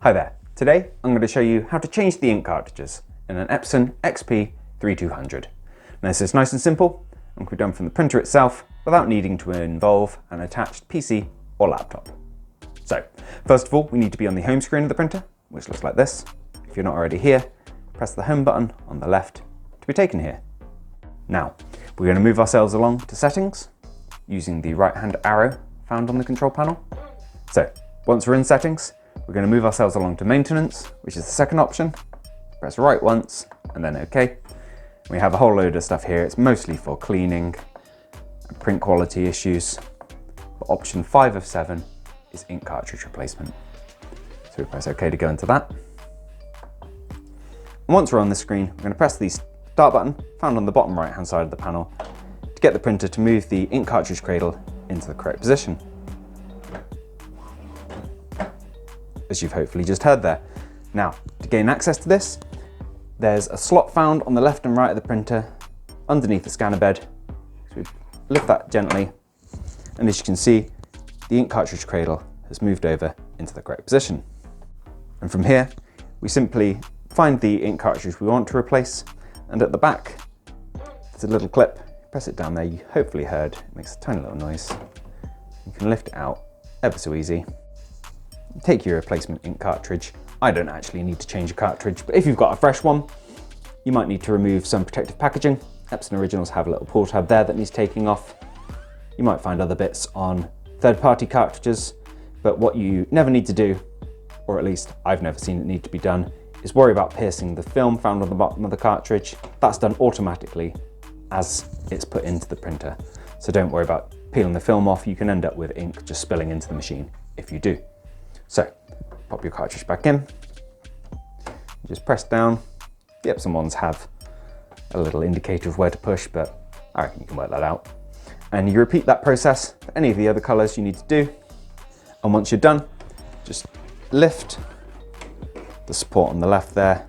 Hi there, today I'm going to show you how to change the ink cartridges in an Epson XP-3200. Now this is nice and simple and can be done from the printer itself without needing to involve an attached PC or laptop. So first of all, we need to be on the home screen of the printer, which looks like this. If you're not already here, press the home button on the left to be taken here. Now we're going to move ourselves along to settings using the right hand arrow found on the control panel. So once we're in settings, we're going to move ourselves along to maintenance, which is the second option. Press right once and then OK. We have a whole load of stuff here. It's mostly for cleaning and print quality issues. But option 5 of 7 is ink cartridge replacement. So we press OK to go into that. And once we're on the screen, we're going to press the start button found on the bottom right hand side of the panel to get the printer to move the ink cartridge cradle into the correct position, as you've hopefully just heard there. Now, to gain access to this, there's a slot found on the left and right of the printer underneath the scanner bed. So we lift that gently, and as you can see, the ink cartridge cradle has moved over into the correct position. And from here, we simply find the ink cartridge we want to replace, and at the back, there's a little clip. Press it down there, you hopefully heard, it makes a tiny little noise. You can lift it out ever so easy. Take your replacement ink cartridge. I don't actually need to change a cartridge, but if you've got a fresh one, you might need to remove some protective packaging. Epson Originals have a little pull tab there that needs taking off. You might find other bits on third-party cartridges, but what you never need to do, or at least I've never seen it need to be done, is worry about piercing the film found on the bottom of the cartridge. That's done automatically as it's put into the printer. So don't worry about peeling the film off. You can end up with ink just spilling into the machine if you do. So, pop your cartridge back in, just press down. The Epson ones have a little indicator of where to push, but I reckon you can work that out. And you repeat that process for any of the other colours you need to do. And once you're done, just lift the support on the left there,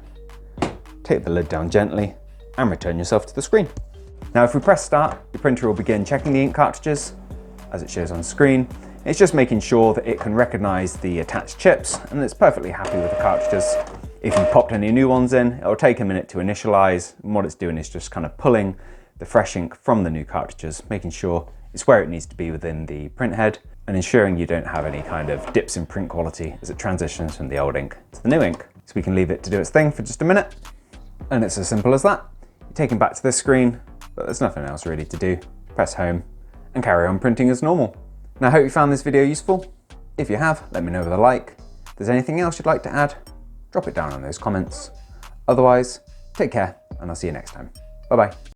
take the lid down gently, and return yourself to the screen. Now if we press start, the printer will begin checking the ink cartridges, as it shows on screen. It's just making sure that it can recognise the attached chips and it's perfectly happy with the cartridges. If you popped any new ones in, it'll take a minute to initialise, and what it's doing is just kind of pulling the fresh ink from the new cartridges, making sure it's where it needs to be within the print head and ensuring you don't have any kind of dips in print quality as it transitions from the old ink to the new ink. So we can leave it to do its thing for just a minute, and it's as simple as that. You take it back to this screen, but there's nothing else really to do. Press home and carry on printing as normal. Now I hope you found this video useful. If you have, let me know with a like. If there's anything else you'd like to add, drop it down in those comments. Otherwise, take care and I'll see you next time. Bye bye.